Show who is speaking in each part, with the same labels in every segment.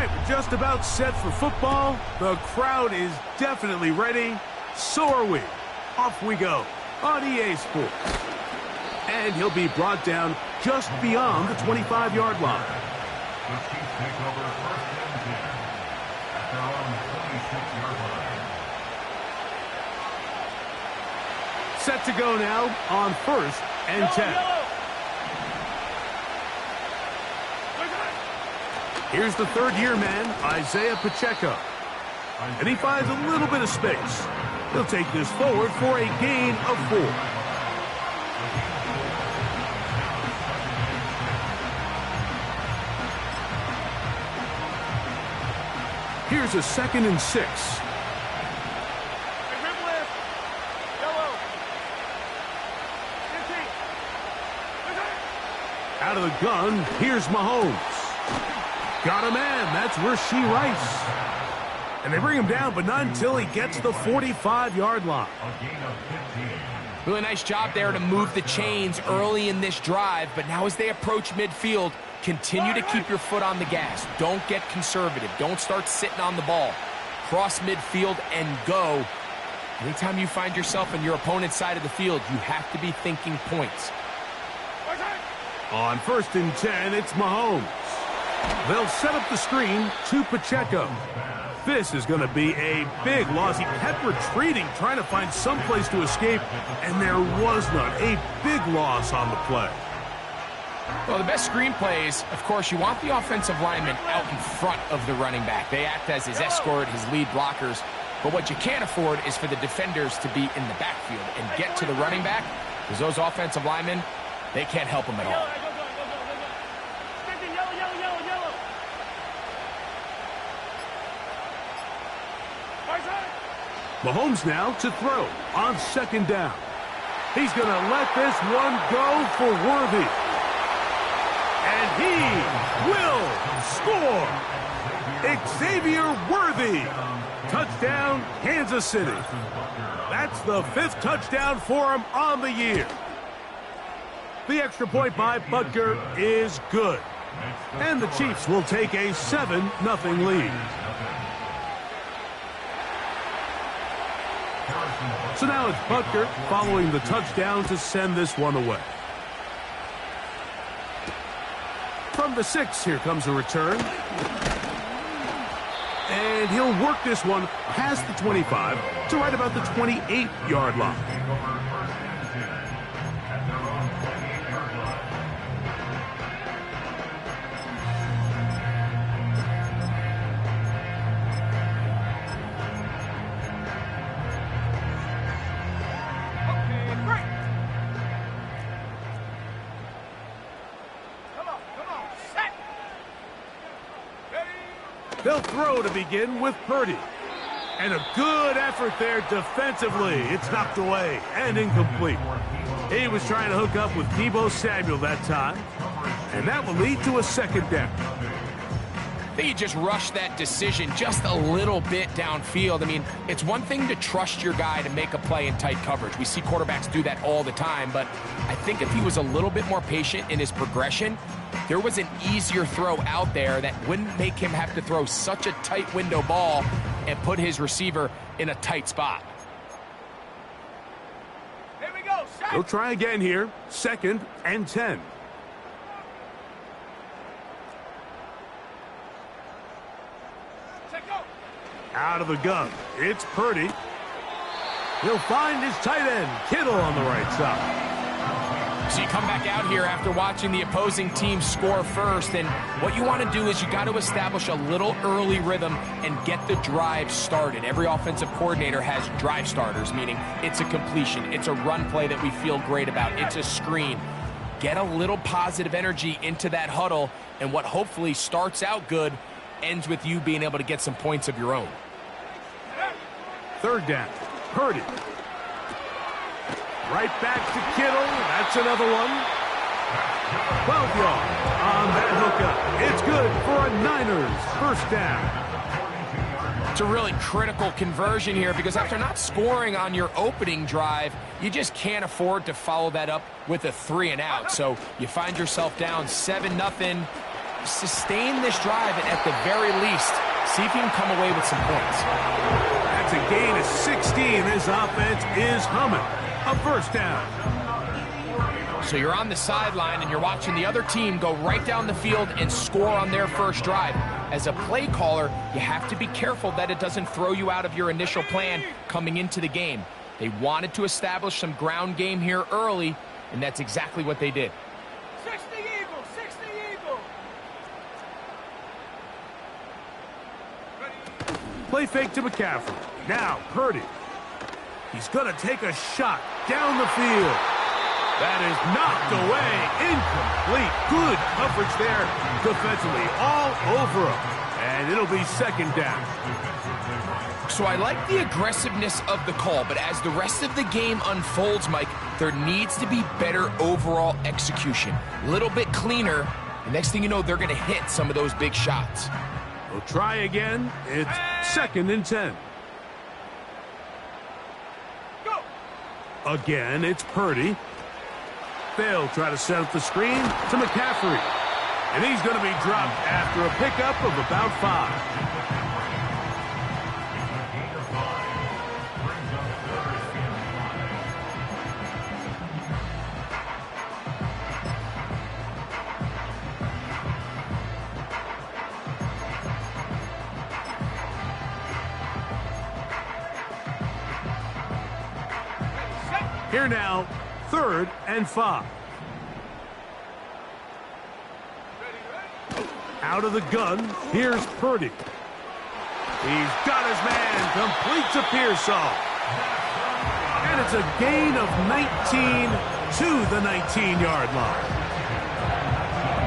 Speaker 1: right, we're just about set for football. The crowd is definitely ready. So are we. Off we go on EA Sports. And he'll be brought down just beyond the 25-yard line.
Speaker 2: The Chiefs take over first and 10 at their own 26-yard line.
Speaker 1: Set to go now on first and 10. Here's the third-year man, Isaiah Pacheco. And he finds a little bit of space. He'll take this forward for a gain of 4. Here's a 2nd and 6. Out of the gun, here's Mahomes. Got a man. That's Rashee Rice. And they bring him down, but not until he gets the 45-yard line.
Speaker 2: A gain of 15.
Speaker 3: Really nice job there to move the chains early in this drive, but now as they approach midfield, continue to keep your foot on the gas. Don't get conservative. Don't start sitting on the ball. Cross midfield and go. Anytime you find yourself on your opponent's side of the field, you have to be thinking points.
Speaker 1: On first and 10, it's Mahomes. They'll set up the screen to Pacheco. This is going to be a big loss. He kept retreating, trying to find some place to escape, and there was none. A big loss on the play.
Speaker 3: Well, the best screenplays, of course, you want the offensive lineman out in front of the running back. They act as his escort, his lead blockers. But what you can't afford is for the defenders to be in the backfield and get to the running back, because those offensive linemen, they can't help him at all.
Speaker 1: Mahomes now to throw on 2nd down. He's going to let this one go for Worthy. And he will score. Xavier Worthy. Touchdown, Kansas City. That's the 5th touchdown for him on the year. The extra point by Butker is good. And the Chiefs will take a 7-0 lead. So now it's Butker following the touchdown to send this one away. From the 6, here comes a return. And he'll work this one past the 25 to right about the 28-yard line. They'll throw to begin with Purdy. And a good effort there defensively. It's knocked away and incomplete. He was trying to hook up with Deebo Samuel that time. And that will lead to a 2nd down.
Speaker 3: I think he just rushed that decision just a little bit downfield. I mean, it's one thing to trust your guy to make a play in tight coverage. We see quarterbacks do that all the time, but I think if he was a little bit more patient in his progression, there was an easier throw out there that wouldn't make him have to throw such a tight window ball and put his receiver in a tight spot.
Speaker 4: Here we go.
Speaker 1: They'll try again here. 2nd and 10. Out of the gun, it's Purdy. He'll find his tight end, Kittle, on the right side.
Speaker 3: So you come back out here after watching the opposing team score first, and what you want to do is you got to establish a little early rhythm and get the drive started. Every offensive coordinator has drive starters, meaning it's a completion, it's a run play that we feel great about, it's a screen. Get a little positive energy into that huddle, and what hopefully starts out good ends with you being able to get some points of your own.
Speaker 1: 3rd down, Purdy. Right back to Kittle. That's another one. 12 yards on that hookup. It's good for a Niners 1st down.
Speaker 3: It's a really critical conversion here because after not scoring on your opening drive, you just can't afford to follow that up with a 3 and out. So you find yourself down 7-0. sustain this drive and at the very least, see if you can come away with some points.
Speaker 1: That's a gain of 16. This offense is humming. A first down.
Speaker 3: So you're on the sideline and you're watching the other team go right down the field and score on their first drive. As a play caller, you have to be careful that it doesn't throw you out of your initial plan coming into the game. They wanted to establish some ground game here early, and that's exactly what they did.
Speaker 4: 60 Eagle, 60 Eagle.
Speaker 1: Play fake to McCaffrey. Now Purdy. He's going to take a shot down the field. That is knocked away. Incomplete. Good coverage there defensively. All over him. And it'll be second down.
Speaker 3: So I like the aggressiveness of the call, but as the rest of the game unfolds, Mike, there needs to be better overall execution. A little bit cleaner. The next thing you know, they're going to hit some of those big shots.
Speaker 1: We'll try again. It's second and 10.
Speaker 4: Go.
Speaker 1: Again, it's Purdy. They'll try to set up the screen to McCaffrey. And he's going to be dropped after a pickup of about 5. Here now, 3rd and 5. Out of the gun, here's Purdy. He's got his man, complete to Pearsall. And it's a gain of 19 to the 19-yard line.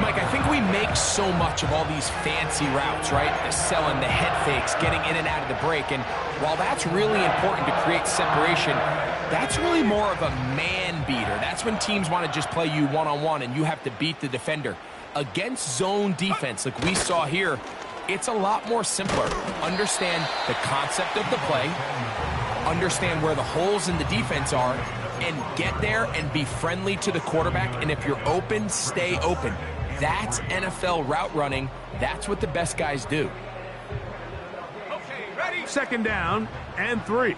Speaker 3: Mike, I think we make so much of all these fancy routes, right? The selling, the head fakes, getting in and out of the break. And while that's really important to create separation, that's really more of a man beater. That's when teams want to just play you one-on-one and you have to beat the defender. Against zone defense, like we saw here, it's a lot more simpler. Understand the concept of the play, understand where the holes in the defense are, and get there and be friendly to the quarterback. And if you're open, stay open. That's NFL route running. That's what the best guys do.
Speaker 4: Okay, ready?
Speaker 1: Second down and 3.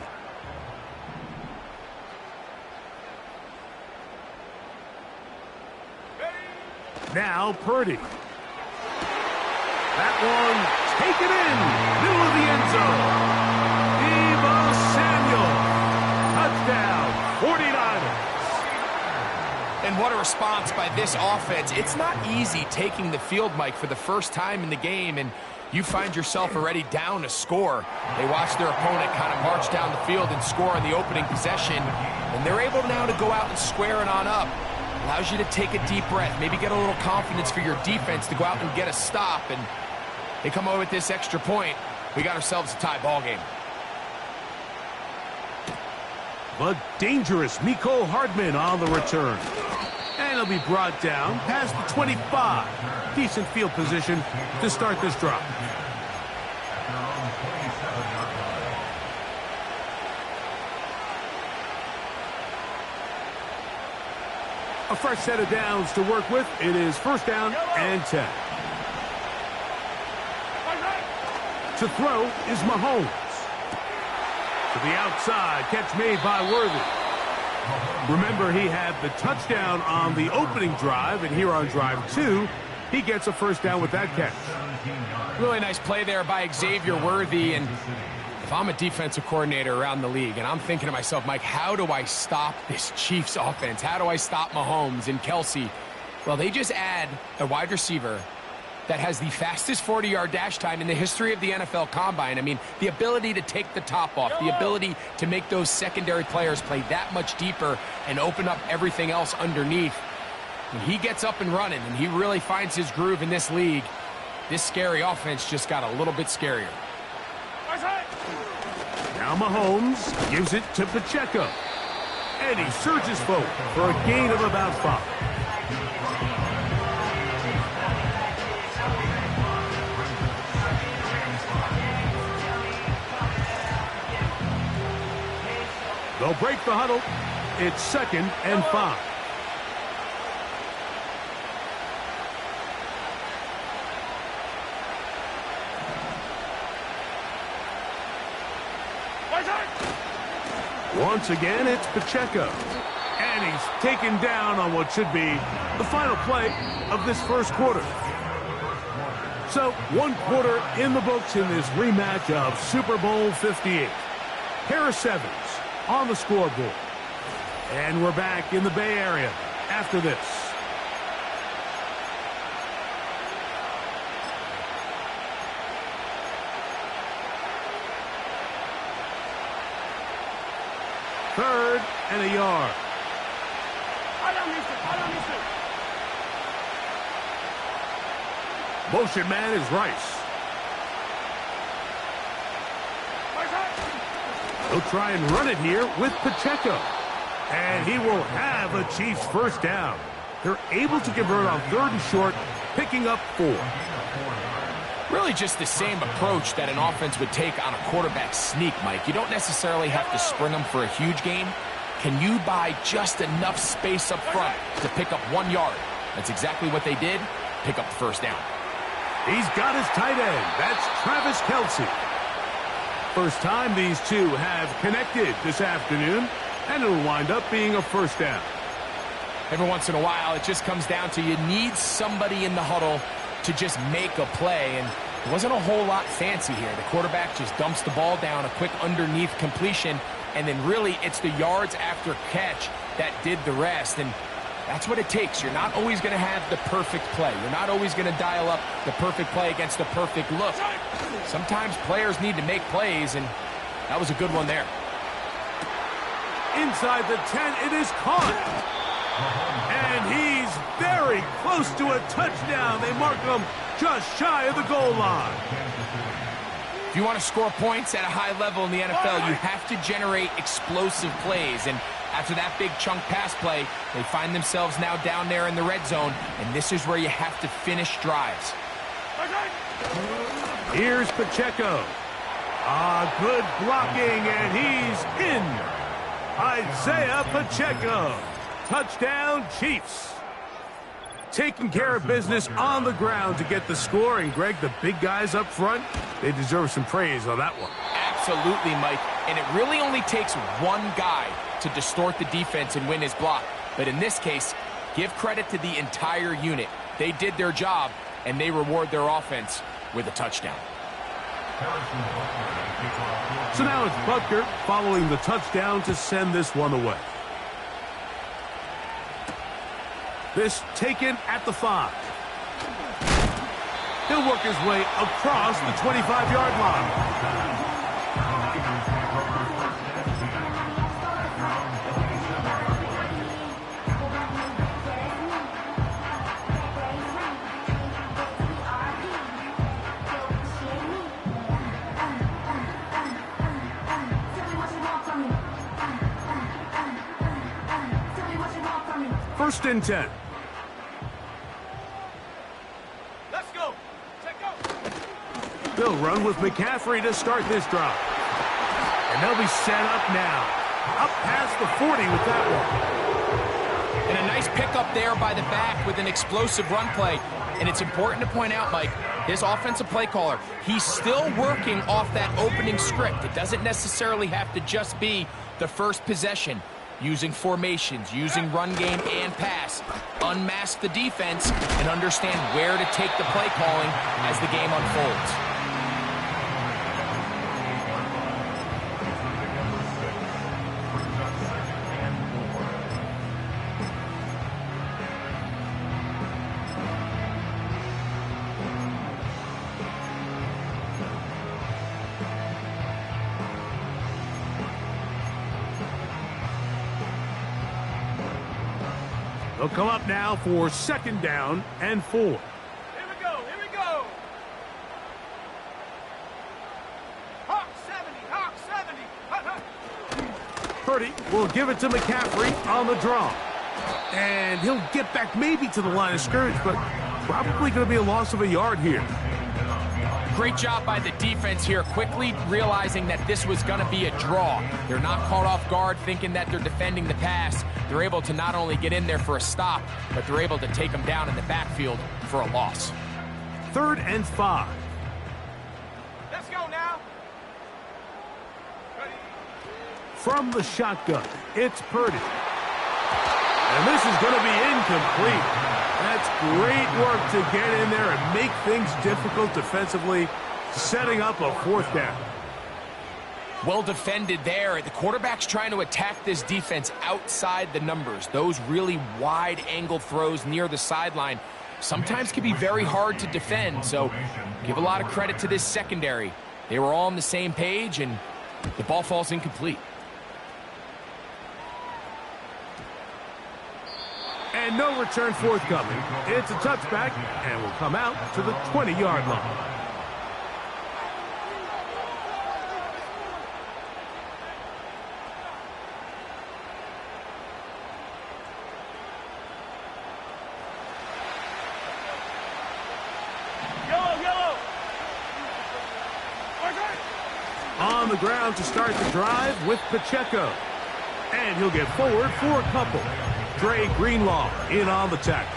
Speaker 1: Now Purdy. That one taken in. Middle of the end zone. Deebo Samuel. Touchdown. 49ers.
Speaker 3: And what a response by this offense. It's not easy taking the field, Mike, for the first time in the game, and you find yourself already down a score. They watch their opponent kind of march down the field and score in the opening possession, and they're able now to go out and square it on up. Allows you to take a deep breath, maybe get a little confidence for your defense to go out and get a stop, and they come away with this extra point. We got ourselves a tie ball game.
Speaker 1: But dangerous Mecole Hardman on the return. And he'll be brought down past the 25. Decent field position to start this drive. A fresh set of downs to work with. It is first down and 10. To throw is Mahomes. To the outside, catch made by Worthy. Remember, he had the touchdown on the opening drive, and here on drive 2, he gets a first down with that catch.
Speaker 3: Really nice play there by Xavier Worthy, and if I'm a defensive coordinator around the league, and I'm thinking to myself, Mike, how do I stop this Chiefs offense? How do I stop Mahomes and Kelsey? Well, they just add a wide receiver that has the fastest 40-yard dash time in the history of the NFL Combine. I mean, the ability to take the top off, the ability to make those secondary players play that much deeper and open up everything else underneath. When he gets up and running and he really finds his groove in this league, this scary offense just got a little bit scarier.
Speaker 1: Now Mahomes gives it to Pacheco. And he surges forward for a gain of about 5. They'll break the huddle. It's second and 5. Once again, it's Pacheco. And he's taken down on what should be the final play of this first quarter. So, one quarter in the books in this rematch of Super Bowl 58. Harris Evans on the scoreboard. And we're back in the Bay Area after this. Third and a yard. Motion man is Rice. He'll try and run it here with Pacheco. And he will have a Chiefs first down. They're able to convert on 3rd and short, picking up 4.
Speaker 3: Really just the same approach that an offense would take on a quarterback sneak, Mike. You don't necessarily have to spring them for a huge gain. Can you buy just enough space up front to pick up 1 yard? That's exactly what they did. Pick up the first down.
Speaker 1: He's got his tight end. That's Travis Kelce. First time these two have connected this afternoon, and it'll wind up being a first down.
Speaker 3: Every once in a while, it just comes down to you need somebody in the huddle to just make a play, and it wasn't a whole lot fancy here. The quarterback just dumps the ball down, a quick underneath completion, and then really it's the yards after catch that did the rest, and that's what it takes. You're not always going to have the perfect play. You're not always going to dial up the perfect play against the perfect look. Sometimes players need to make plays, and that was a good one there.
Speaker 1: Inside the 10, it is caught. And he's very close to a touchdown. They mark him just shy of the goal line.
Speaker 3: If you want to score points at a high level in the NFL, you have to generate explosive plays. And after that big chunk pass play, they find themselves now down there in the red zone, and this is where you have to finish drives.
Speaker 1: Here's Pacheco. Good blocking, and he's in. Isaiah Pacheco. Touchdown, Chiefs. Taking care of business on the ground to get the score. And, Greg, the big guys up front, they deserve some praise on that one.
Speaker 3: Absolutely, Mike. And it really only takes one guy to distort the defense and win his block. But in this case, give credit to the entire unit. They did their job, and they reward their offense with a touchdown.
Speaker 1: So now it's Butker following the touchdown to send this one away. This taken at the 5. He'll work his way across the 25-yard line. First and 10.
Speaker 4: Let's go. Check go.
Speaker 1: They'll run with McCaffrey to start this drive. And they'll be set up now. Up past the 40 with that one.
Speaker 3: And a nice pickup there by the back with an explosive run play. And it's important to point out, Mike, this offensive play caller, he's still working off that opening script. It doesn't necessarily have to just be the first possession. Using formations, using run game and pass. Unmask the defense and understand where to take the play calling as the game unfolds.
Speaker 1: They'll come up now for second down and 4.
Speaker 4: Here we go. Here we go. Hawk 70. Hawk 70. Hawk.
Speaker 1: Purdy will give it to McCaffrey on the draw. And he'll get back maybe to the line of scrimmage, but probably going to be a loss of a yard here.
Speaker 3: Great job by the defense here, quickly realizing that this was going to be a draw. They're not caught off guard thinking that they're defending the pass. They're able to not only get in there for a stop, but they're able to take them down in the backfield for a loss.
Speaker 1: 3rd and 5.
Speaker 4: Let's go now. Ready.
Speaker 1: From the shotgun, it's Purdy. And this is going to be incomplete. That's great work to get in there and make things difficult defensively, setting up a fourth down.
Speaker 3: Well defended there. The quarterback's trying to attack this defense outside the numbers. Those really wide angle throws near the sideline sometimes can be very hard to defend, so give a lot of credit to this secondary. They were all on the same page, and the ball falls incomplete.
Speaker 1: And no return forthcoming. It's a touchback and will come out to the 20-yard line.
Speaker 4: Yellow.
Speaker 1: On the ground to start the drive with Pacheco. And he'll get forward for a couple. Dre Greenlaw in on the tackle.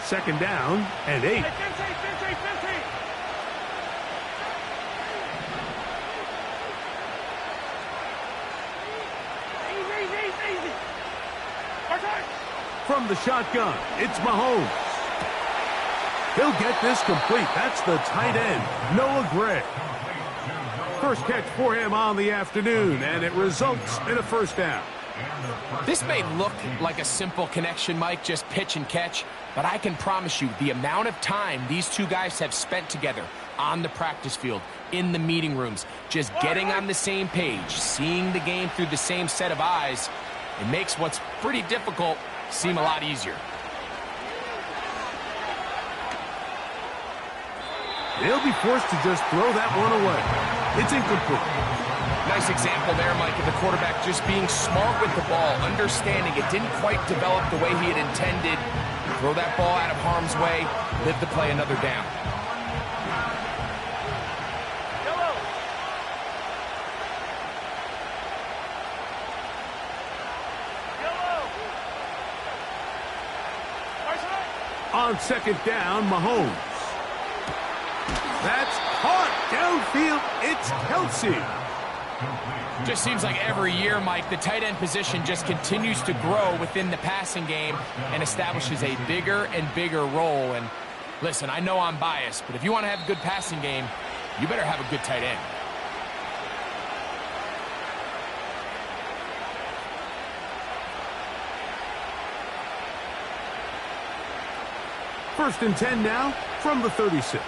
Speaker 1: Second down and 8.
Speaker 4: 50. Easy.
Speaker 1: From the shotgun, it's Mahomes. He'll get this complete. That's the tight end, Noah Gray. First catch for him on the afternoon, and it results in a first down.
Speaker 3: This may look like a simple connection, Mike, just pitch and catch, but I can promise you the amount of time these two guys have spent together on the practice field, in the meeting rooms, just getting on the same page, seeing the game through the same set of eyes, it makes what's pretty difficult seem a lot easier.
Speaker 1: They'll be forced to just throw that one away. It's incomplete.
Speaker 3: Nice example there, Mike, of the quarterback just being smart with the ball, understanding it didn't quite develop the way he had intended. Throw that ball out of harm's way, live to play another down.
Speaker 1: On second down, Mahomes. That's caught downfield. It's Kelsey.
Speaker 3: Just seems like every year, Mike, the tight end position just continues to grow within the passing game and establishes a bigger and bigger role. And listen, I know I'm biased, but if you want to have a good passing game, you better have a good tight end.
Speaker 1: First and 10 now from the 36.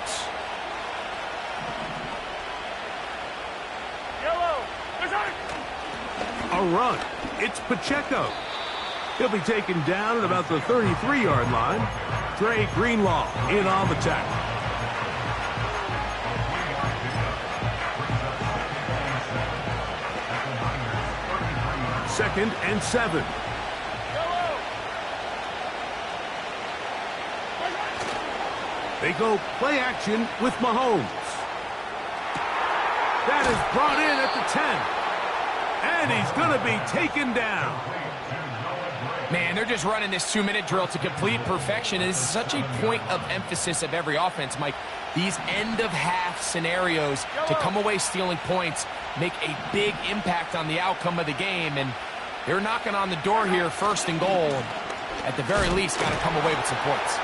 Speaker 1: A run. It's Pacheco. He'll be taken down at about the 33-yard line. Dre Greenlaw in on the tackle. Second and 7. They go play action with Mahomes. That is brought in at the 10. And he's going to be taken down.
Speaker 3: Man, they're just running this 2-minute drill to complete perfection. And this is such a point of emphasis of every offense, Mike. These end-of-half scenarios to come away stealing points make a big impact on the outcome of the game. And they're knocking on the door here, first and goal. At the very least, got to come away with some points.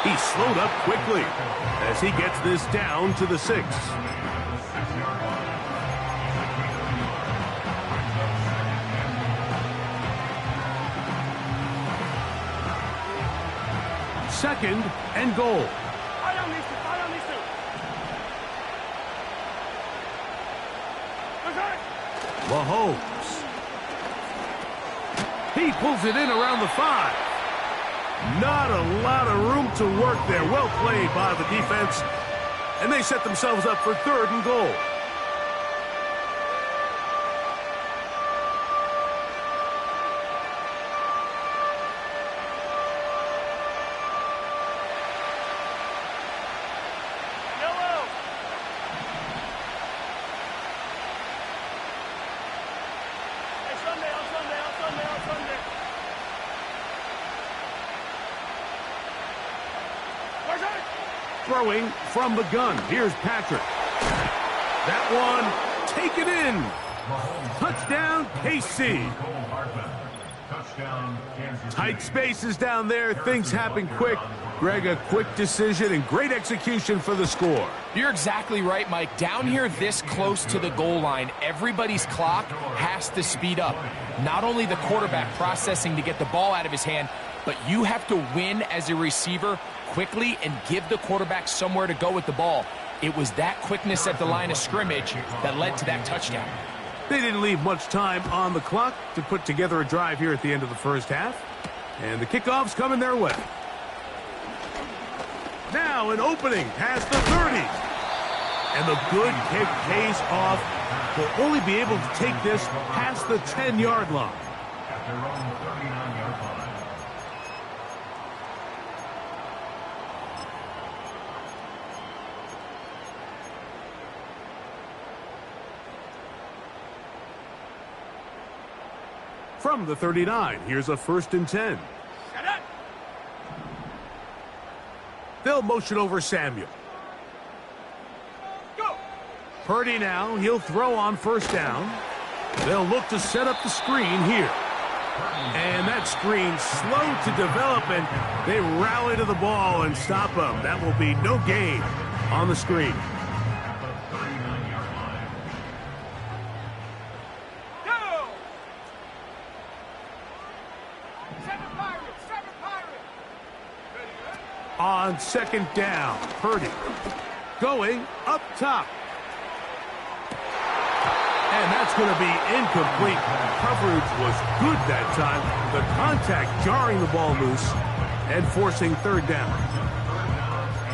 Speaker 1: He slowed up quickly as he gets this down to the 6. Second and goal. Mahomes. He pulls it in around the 5. Not a lot of room to work there. Well played by the defense. And they set themselves up for third and goal. Throwing from the gun. Here's Patrick. That one taken in. Touchdown, KC. Tight spaces down there. Things happen quick. Greg, a quick decision and great execution for the score.
Speaker 3: You're exactly right, Mike. Down here this close to the goal line, everybody's clock has to speed up. Not only the quarterback processing to get the ball out of his hand, but you have to win as a receiver quickly and give the quarterback somewhere to go with the ball. It was that quickness at the line of scrimmage that led to that touchdown.
Speaker 1: They didn't leave much time on the clock to put together a drive here at the end of the first half. And the kickoff's coming their way. Now an opening past the 30. And the good kick pays off. They'll only be able to take this past the 10-yard line.
Speaker 2: At their own 39-yard line.
Speaker 1: From the 39, here's a 1st and 10. They'll motion over Samuel. Purdy now, he'll throw on 1st down. They'll look to set up the screen here. And that screen slow to develop, and they rally to the ball and stop them. That will be no gain on the screen. On 2nd down, Purdy going up top. And that's going to be incomplete. Coverage was good that time. The contact jarring the ball loose and forcing 3rd down.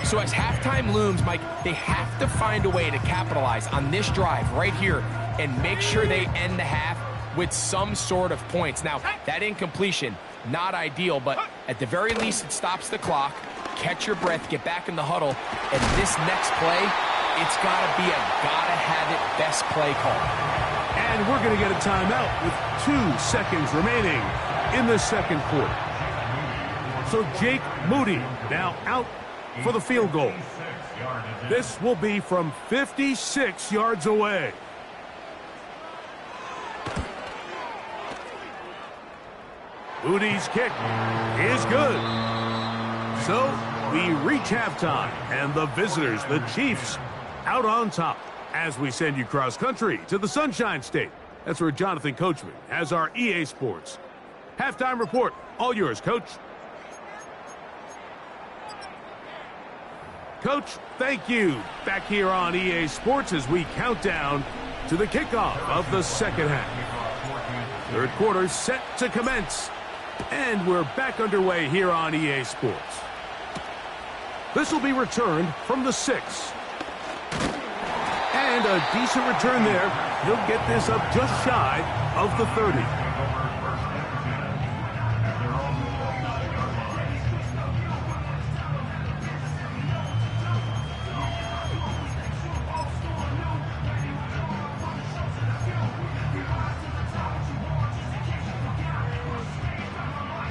Speaker 3: So as halftime looms, Mike, they have to find a way to capitalize on this drive right here and make sure they end the half with some sort of points. Now, that incompletion, not ideal, but at the very least it stops the clock. Catch your breath, get back in the huddle, and this next play, it's got to be a gotta-have-it best play call.
Speaker 1: And we're going to get a timeout with 2 seconds remaining in the 2nd quarter. So Jake Moody now out for the field goal. This will be from 56 yards away. Moody's kick is good. So we reach halftime, and the visitors, the Chiefs, out on top as we send you cross-country to the Sunshine State. That's where Jonathan Coachman has our EA Sports halftime report. All yours, Coach. Coach, thank you. Back here on EA Sports as we count down to the kickoff of the 2nd half. 3rd quarter set to commence, and we're back underway here on EA Sports. This will be returned from the 6. And a decent return there. He'll get this up just shy of the 30.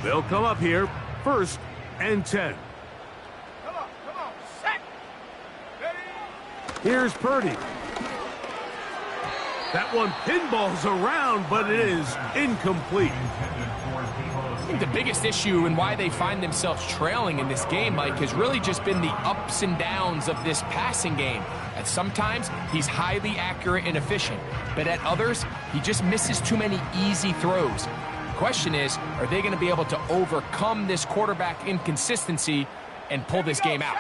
Speaker 1: They'll come up here, 1st and 10. Here's Purdy. That one pinballs around, but it is incomplete.
Speaker 3: I think the biggest issue and why they find themselves trailing in this game, Mike, has really just been the ups and downs of this passing game. At sometimes, he's highly accurate and efficient, but at others, he just misses too many easy throws. The question is, are they going to be able to overcome this quarterback inconsistency and pull this game out?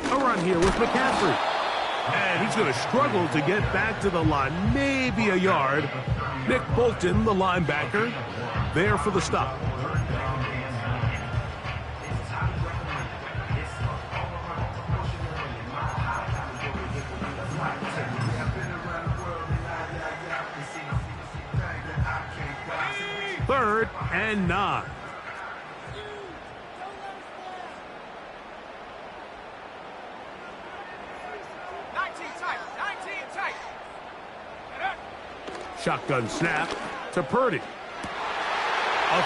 Speaker 1: A run here with McCaffrey. And he's going to struggle to get back to the line, maybe a yard. Nick Bolton, the linebacker, there for the stop. Third and 9. Shotgun snap to Purdy. A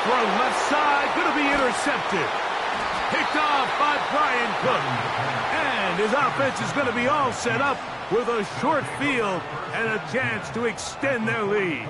Speaker 1: throw left side, going to be intercepted. Picked off by Brian Cook. And his offense is going to be all set up with a short field and a chance to extend their lead.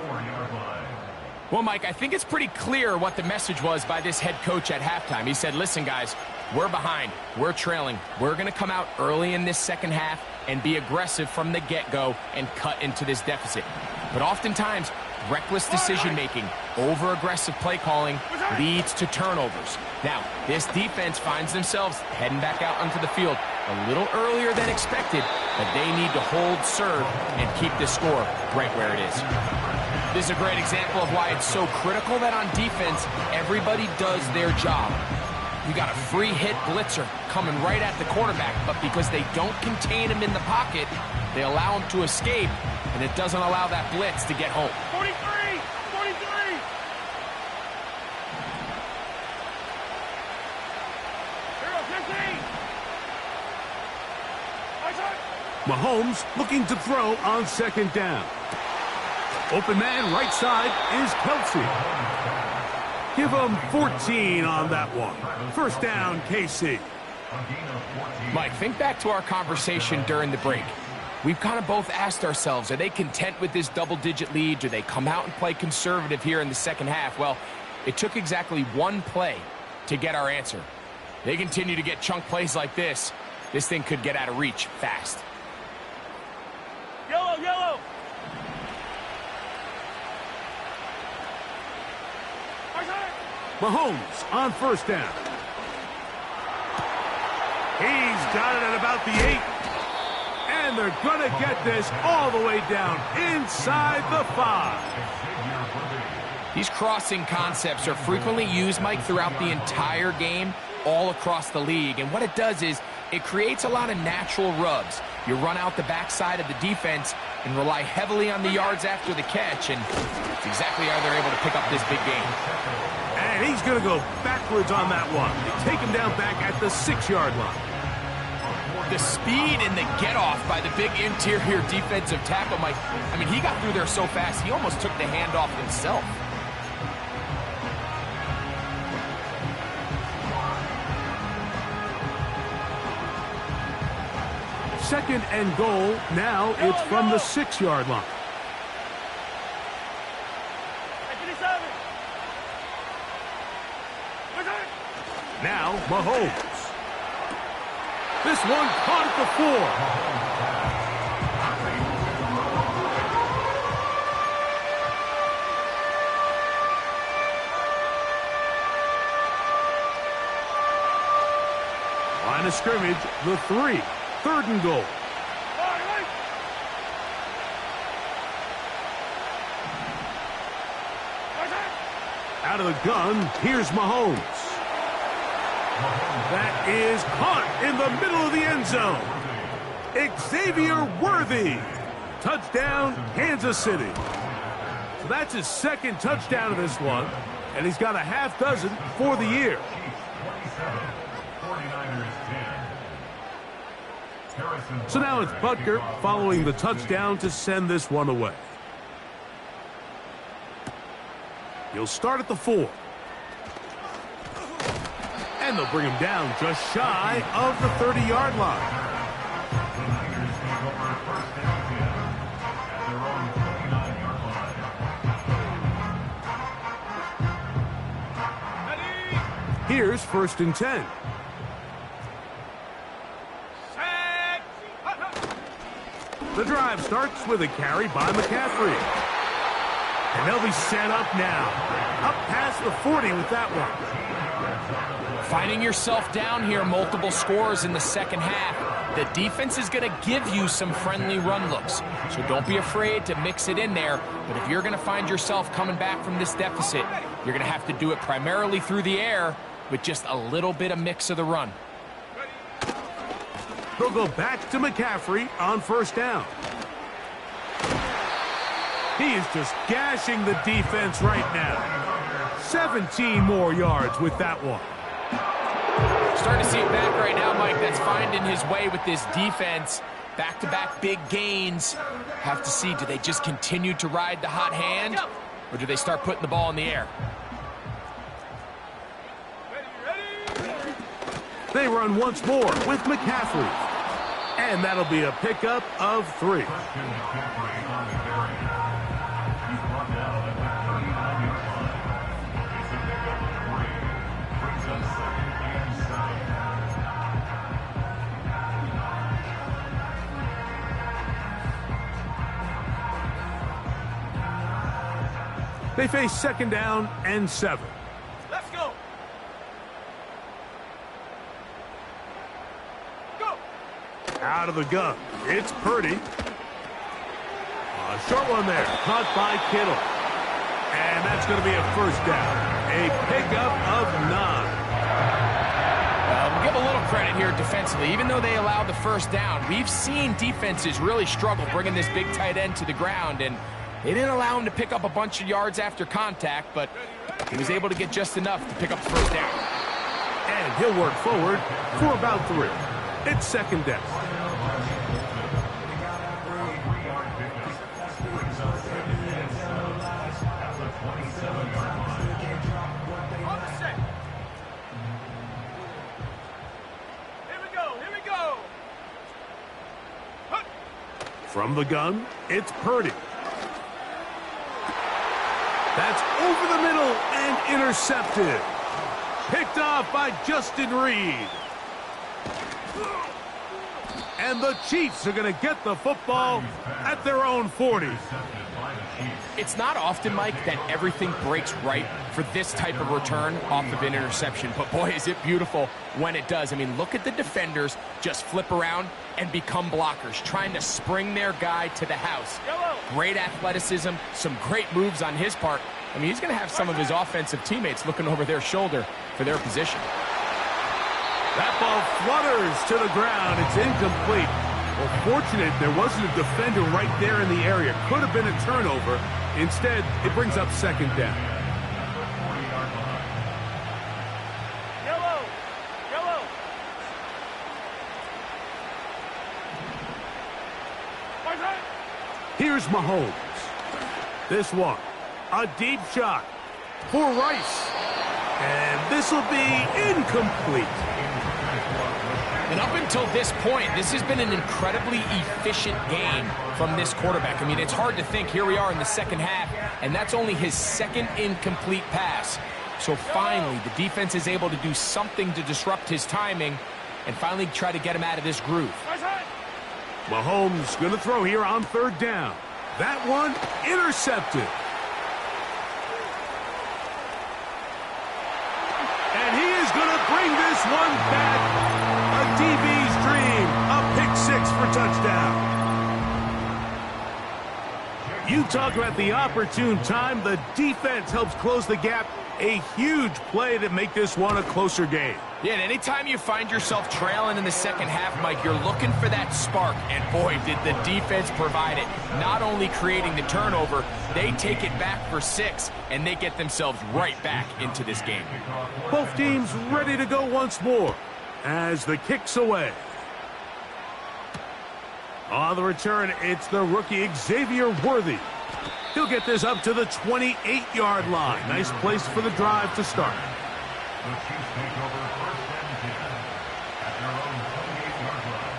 Speaker 3: Well, Mike, I think it's pretty clear what the message was by this head coach at halftime. He said, listen, guys, we're behind. We're trailing. We're going to come out early in this second half and be aggressive from the get-go and cut into this deficit. But oftentimes, reckless decision-making, over-aggressive play calling leads to turnovers. Now, this defense finds themselves heading back out onto the field a little earlier than expected, but they need to hold serve and keep this score right where it is. This is a great example of why it's so critical that on defense, everybody does their job. You got a free hit blitzer coming right at the quarterback, but because they don't contain him in the pocket, they allow him to escape, and it doesn't allow that blitz to get home.
Speaker 4: 43! 43!
Speaker 1: Mahomes looking to throw on second down. Open man right side is Kelsey. Give him 14 on that one. First down, KC.
Speaker 3: Mike, think back to our conversation during the break. We've kind of both asked ourselves, are they content with this double-digit lead? Do they come out and play conservative here in the second half? Well, it took exactly one play to get our answer. They continue to get chunk plays like this. This thing could get out of reach fast.
Speaker 4: Yellow, yellow!
Speaker 1: Mahomes on first down. He's got it at about the 8. And they're going to get this all the way down inside the 5.
Speaker 3: These crossing concepts are frequently used, Mike, throughout the entire game, all across the league. And what it does is it creates a lot of natural rubs. You run out the backside of the defense and rely heavily on the yards after the catch, and it's exactly how they're able to pick up this big game.
Speaker 1: And he's going to go backwards on that one. They take him down back at the 6-yard line.
Speaker 3: The speed and the get-off by the big interior defensive tackle, Mike. I mean, he got through there so fast, he almost took the handoff himself.
Speaker 1: Second and goal. Now it's from the 6-yard line. Now Mahomes. This one caught at the 4. Line of scrimmage, the 3. Third and goal. Out of the gun, here's Mahomes. That is caught in the middle of the end zone. Xavier Worthy. Touchdown, Kansas City. So that's his second touchdown of this one, and he's got a half dozen for the year. So now it's Butker following the touchdown to send this one away. He'll start at the 4. And they'll bring him down just shy of the 30-yard line. Here's first and 10. The drive starts with a carry by McCaffrey. And they'll be set up now. Up past the 40 with that one.
Speaker 3: Finding yourself down here, multiple scores in the second half. The defense is going to give you some friendly run looks. So don't be afraid to mix it in there. But if you're going to find yourself coming back from this deficit, you're going to have to do it primarily through the air with just a little bit of mix of the run.
Speaker 1: They'll go back to McCaffrey on first down. He is just gashing the defense right now. 17 more yards with that one.
Speaker 3: Starting to see it back right now, Mike. That's finding his way with this defense. Back-to-back big gains. Have to see, do they just continue to ride the hot hand, or do they start putting the ball in the air?
Speaker 1: They run once more with McCaffrey. And that'll be a pickup of 3. They face 2nd down and 7.
Speaker 4: Let's go. Go.
Speaker 1: Out of the gun. It's Purdy. A short one there. Caught by Kittle. And that's going to be a 1st down. A pickup of 9.
Speaker 3: We'll give a little credit here defensively. Even though they allowed the 1st down, we've seen defenses really struggle bringing this big tight end to the ground, and they didn't allow him to pick up a bunch of yards after contact, but he was able to get just enough to pick up the 1st down.
Speaker 1: And he'll work forward for about 3. It's 2nd down.
Speaker 4: On the set. Here we go. Hup.
Speaker 1: From the gun, it's Purdy. That's over the middle and intercepted. Picked off by Justin Reed. And the Chiefs are going to get the football at their own 40.
Speaker 3: It's not often, Mike, that everything breaks right for this type of return off of an interception. But, boy, is it beautiful when it does. I mean, look at the defenders just flip around and become blockers, trying to spring their guy to the house. Great athleticism, some great moves on his part. I mean, he's going to have some of his offensive teammates looking over their shoulder for their position.
Speaker 1: That ball flutters to the ground. It's incomplete. Well, fortunate there wasn't a defender right there in the area. Could have been a turnover. Instead, it brings up 2nd down.
Speaker 4: Yellow.
Speaker 1: Here's Mahomes. This one, a deep shot for Rice. And this will be incomplete.
Speaker 3: And up until this point, this has been an incredibly efficient game from this quarterback. I mean, it's hard to think. Here we are in the 2nd half, and that's only his 2nd incomplete pass. So finally, the defense is able to do something to disrupt his timing and finally try to get him out of this groove.
Speaker 1: Mahomes going to throw here on 3rd down. That one intercepted. And he is going to bring this one back. A DB's dream. A pick 6 for touchdown. You talk about the opportune time. The defense helps close the gap. A huge play to make this one a closer game.
Speaker 3: Yeah, and anytime you find yourself trailing in the 2nd half, Mike, you're looking for that spark. And boy, did the defense provide it. Not only creating the turnover, they take it back for 6, and they get themselves right back into this game.
Speaker 1: Both teams ready to go once more as the kick's away. On the return, it's the rookie Xavier Worthy. He'll get this up to the 28-yard line. Nice place for the drive to start.
Speaker 2: The Chiefs take over 1st and 10 at their own 28-yard line.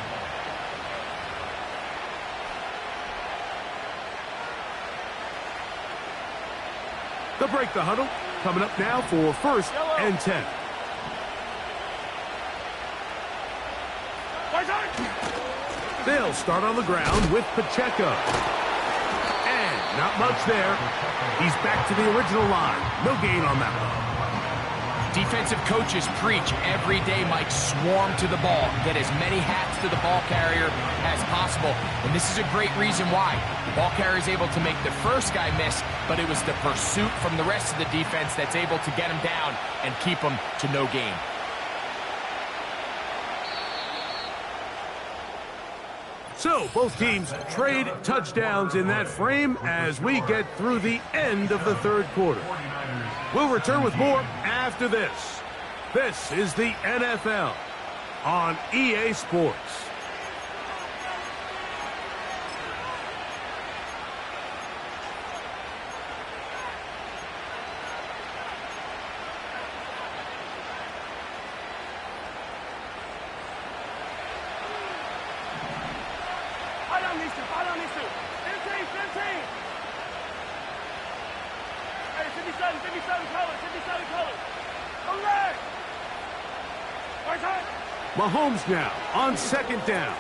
Speaker 1: They'll break the huddle. Coming up now for 1st and 10. They'll start on the ground with Pacheco. And not much there. He's back to the original line. No gain on that one.
Speaker 3: Defensive coaches preach every day, Mike, swarm to the ball. Get as many hats to the ball carrier as possible. And this is a great reason why. The ball carrier is able to make the first guy miss, but it was the pursuit from the rest of the defense that's able to get him down and keep him to no gain.
Speaker 1: So, both teams trade touchdowns in that frame as we get through the end of the 3rd quarter. We'll return with more after this. This is the NFL on EA Sports.
Speaker 4: down these two. Fall down these two. 15, 15. Hey, 57 colors. 57 colors. Correct. Right side.
Speaker 1: Mahomes now on second down.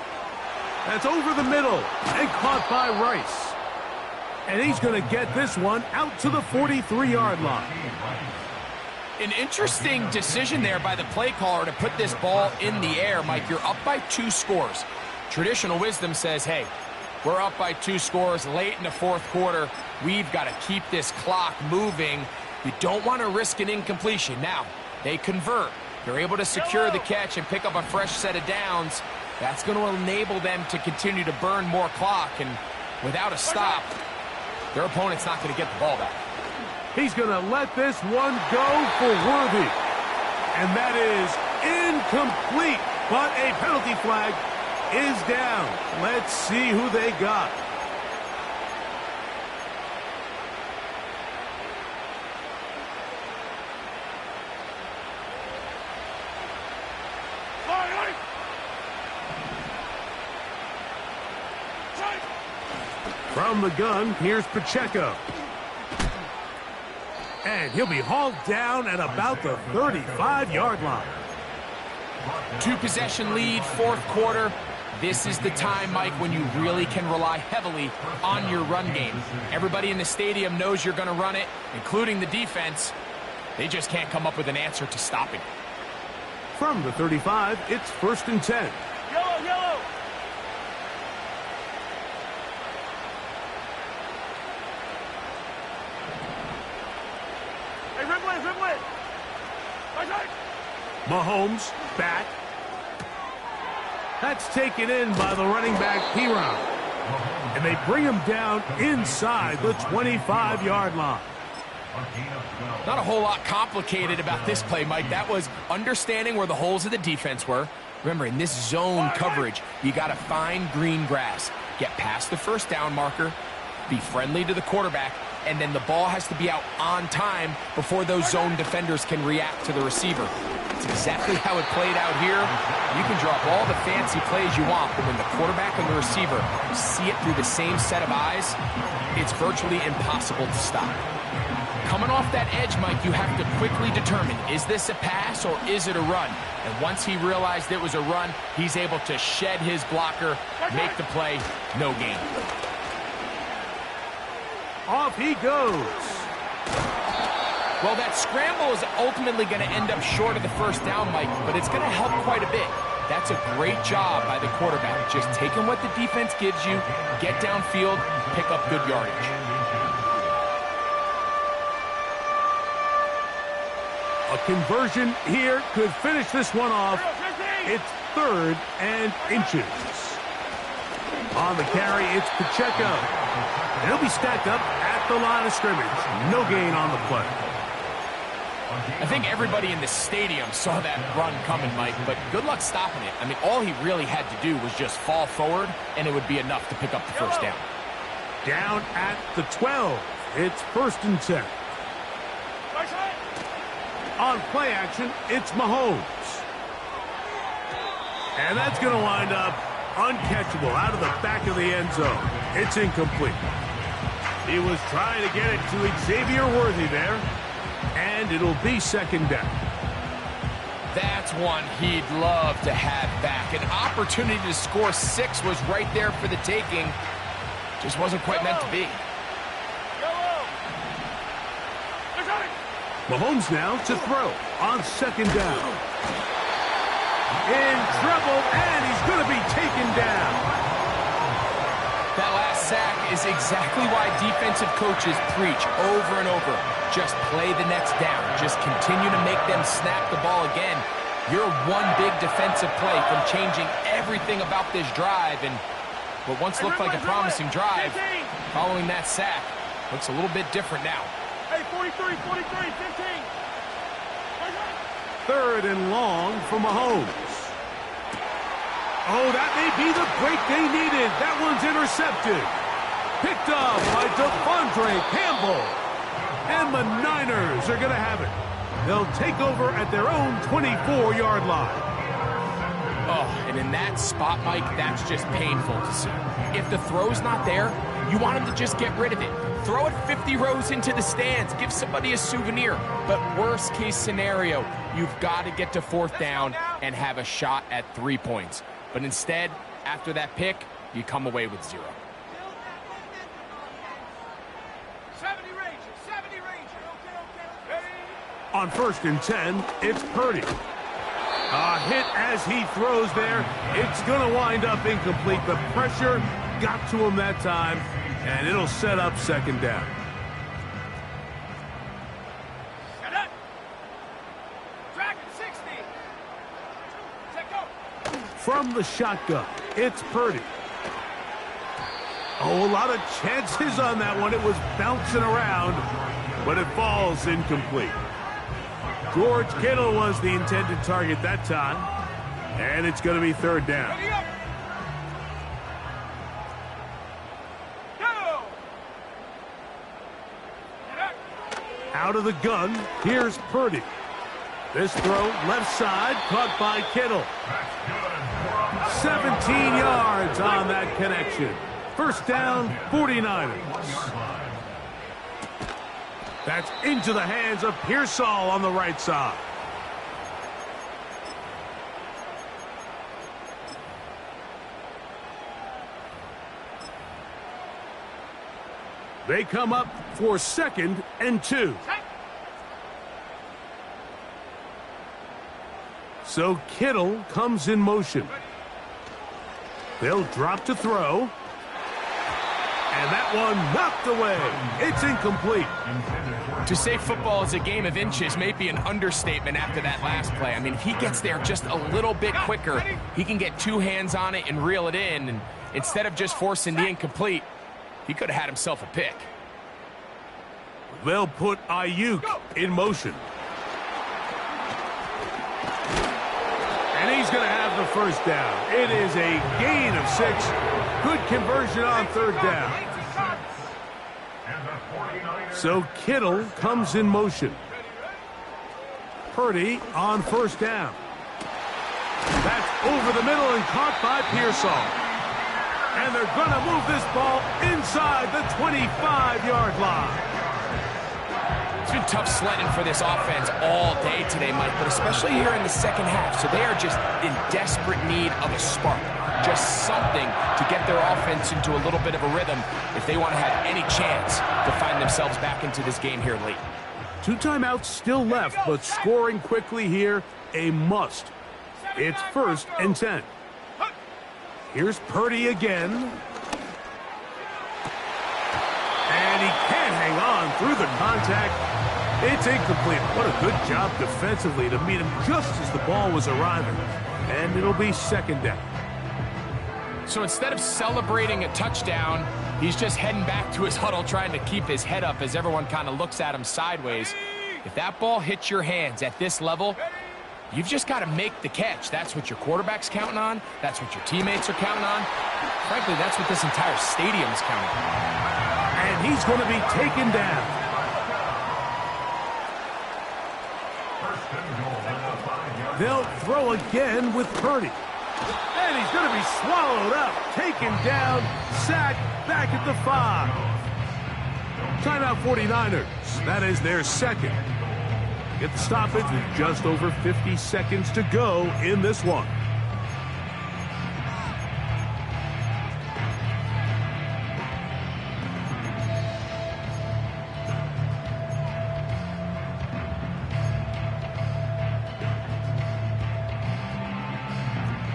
Speaker 1: That's over the middle and caught by Rice. And he's going to get this one out to the 43-yard line.
Speaker 3: An interesting decision there by the play caller to put this ball in the air. Mike, you're up by 2 scores. Traditional wisdom says, hey, we're up by 2 scores late in the fourth quarter. We've got to keep this clock moving. You don't want to risk an incompletion. Now, they convert. They're able to secure the catch and pick up a fresh set of downs. That's going to enable them to continue to burn more clock. And without a stop, their opponent's not going to get the ball back.
Speaker 1: He's going to let this one go for Worthy. And that is incomplete. But a penalty flag is down. Let's see who they got. From the gun, here's Pacheco. And he'll be hauled down at about the 35-yard line.
Speaker 3: 2-possession lead, fourth quarter. This is the time, Mike, when you really can rely heavily on your run game. Everybody in the stadium knows you're going to run it, including the defense. They just can't come up with an answer to stopping it.
Speaker 1: From the 35, it's 1st and 10.
Speaker 4: Yellow, yellow. Hey, Ridley. Right side.
Speaker 1: Mahomes back. That's taken in by the running back, Piron. And they bring him down inside the 25-yard line.
Speaker 3: Not a whole lot complicated about this play, Mike. That was understanding where the holes of the defense were. Remember, in this zone coverage, you got to find green grass. Get past the first down marker, be friendly to the quarterback, and then the ball has to be out on time before those zone defenders can react to the receiver. It's exactly how it played out here. You can drop all the fancy plays you want, but when the quarterback and the receiver see it through the same set of eyes, it's virtually impossible to stop. Coming off that edge, Mike, you have to quickly determine, is this a pass or is it a run? And once he realized it was a run, he's able to shed his blocker, make the play, no gain.
Speaker 1: Off he goes.
Speaker 3: Well, that scramble is ultimately going to end up short of the first down, Mike, but it's going to help quite a bit. That's a great job by the quarterback. Just taking what the defense gives you, get downfield, pick up good yardage.
Speaker 1: A conversion here could finish this one off. It's 3rd and inches. On the carry, it's Pacheco. And he'll be stacked up at the line of scrimmage. No gain on the play.
Speaker 3: I think everybody in the stadium saw that run coming, Mike, but good luck stopping it. I mean, all he really had to do was just fall forward, and it would be enough to pick up the first down.
Speaker 1: Down at the 12. It's 1st and 10. On play action, it's Mahomes. And that's going to wind up uncatchable out of the back of the end zone. It's incomplete. He was trying to get it to Xavier Worthy there. And it'll be 2nd down.
Speaker 3: That's one he'd love to have back. An opportunity to score 6 was right there for the taking. Just wasn't quite meant to be.
Speaker 1: Mahomes now to throw on 2nd down. In trouble, and he's going to be taken down.
Speaker 3: That last sack is exactly why defensive coaches preach over and over. Just play the next down. Just continue to make them snap the ball again. You're one big defensive play from changing everything about this drive. And what once looked like a promising drive, following that sack, looks a little bit different now.
Speaker 4: Hey, 43, 15.
Speaker 1: 3rd and long for Mahomes. Oh, that may be the break they needed. That one's intercepted. Picked up by Devondre Campbell. And the Niners are going to have it. They'll take over at their own 24-yard line.
Speaker 3: Oh, and in that spot, Mike, that's just painful to see. If the throw's not there, you want him to just get rid of it. Throw it 50 rows into the stands. Give somebody a souvenir. But worst case scenario, you've got to get to 4th down and have a shot at 3 points. But instead, after that pick, you come away with 0.
Speaker 4: 70 Ranger, 70 Ranger. Okay.
Speaker 1: On 1st and 10, it's Purdy. A hit as he throws there. It's going to wind up incomplete. The pressure got to him that time, and it'll set up 2nd down.
Speaker 4: Set up. Dragon 60. Set go.
Speaker 1: From the shotgun, it's Purdy. Oh, a lot of chances on that one. It was bouncing around, but it falls incomplete. George Kittle was the intended target that time, and it's going to be 3rd down. Out of the gun, here's Purdy. This throw, left side, caught by Kittle. 17 yards on that connection. 1st down, 49ers. That's into the hands of Pearsall on the right side. They come up for 2nd and 2. So Kittle comes in motion. They'll drop to throw. And that one knocked away. It's incomplete.
Speaker 3: To say football is a game of inches may be an understatement after that last play. I mean, if he gets there just a little bit quicker, he can get 2 hands on it and reel it in. And instead of just forcing the incomplete, he could have had himself a pick.
Speaker 1: They'll put Ayuk in motion. And he's going to have the 1st down. It is a gain of 6. Good conversion on 3rd down. So Kittle comes in motion. Purdy on 1st down. That's over the middle and caught by Pearsall. And they're going to move this ball inside the 25-yard line.
Speaker 3: It's been tough sledding for this offense all day today, Mike, but especially here in the 2nd half. So they are just in desperate need of a spark. Just something to get their offense into a little bit of a rhythm if they want to have any chance to find themselves back into this game here late.
Speaker 1: 2 timeouts still left, but scoring quickly here, a must. It's 1st and 10. Here's Purdy again. And he can't hang on through the contact. It's incomplete. What a good job defensively to meet him just as the ball was arriving. And it'll be 2nd down.
Speaker 3: So instead of celebrating a touchdown, he's just heading back to his huddle trying to keep his head up as everyone kind of looks at him sideways. If that ball hits your hands at this level, you've just got to make the catch. That's what your quarterback's counting on. That's what your teammates are counting on. Frankly, that's what this entire stadium's counting on.
Speaker 1: And he's going to be taken down. They'll throw again with Purdy. And he's going to be swallowed up, taken down, sacked, back at the 5. Timeout 49ers. That is their 2nd. Get the stoppage with just over 50 seconds to go in this one.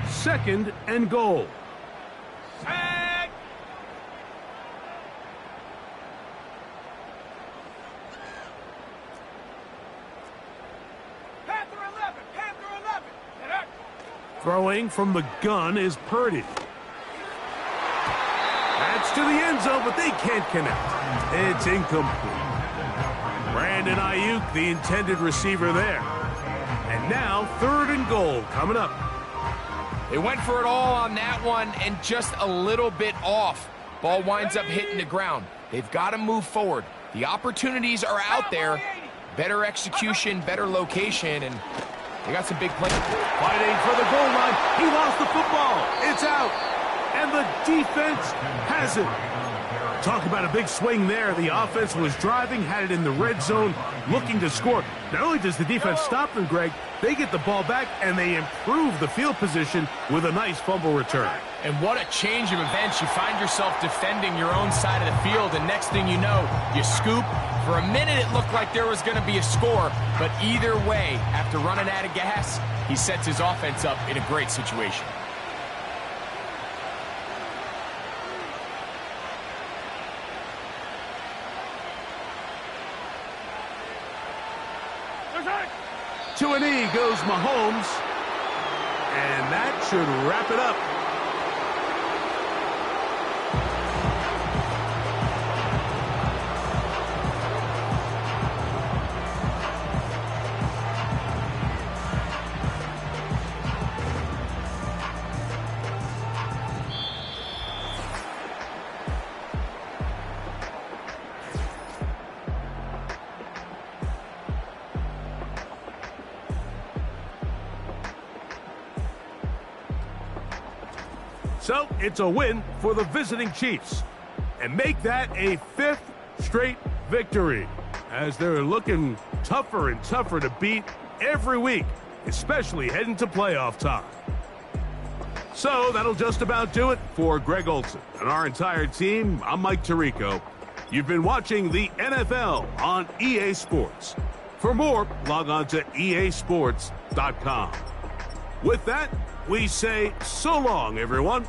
Speaker 1: Second and goal.
Speaker 4: Set. Panther 11. Panther 11. Get up.
Speaker 1: Throwing from the gun is Purdy. That's to the end zone, but they can't connect. It's incomplete. Brandon Ayuk, the intended receiver there. And now 3rd and goal coming up.
Speaker 3: They went for it all on that one and just a little bit off. Ball winds up hitting the ground. They've got to move forward. The opportunities are out there. Better execution, better location, and They got some big plays.
Speaker 1: Fighting for the goal line. He lost the football. It's out. And the defense has it. Talk about a big swing there. The offense was driving, had it in the red zone, looking to score. Not only does the defense stop them, Greg, they get the ball back and they improve the field position with a nice fumble return.
Speaker 3: And what a change of events. You find yourself defending your own side of the field, and next thing you know, you scoop. For a minute, it looked like there was going to be a score, but either way, after running out of gas, he sets his offense up in a great situation.
Speaker 1: To an E goes Mahomes, and that should wrap it up. So, it's a win for the visiting Chiefs. And make that a 5th straight victory, as they're looking tougher and tougher to beat every week, especially heading to playoff time. So, that'll just about do it for Greg Olson and our entire team. I'm Mike Tirico. You've been watching the NFL on EA Sports. For more, log on to easports.com. With that, we say so long, everyone.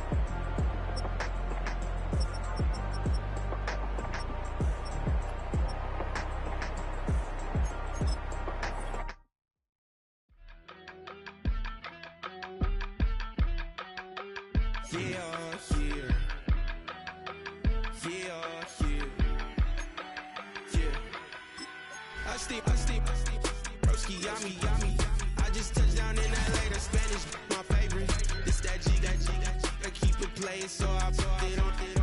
Speaker 5: I just touched down in LA, the Spanish, my favorite. This that G, I keep it playing, so I put it on.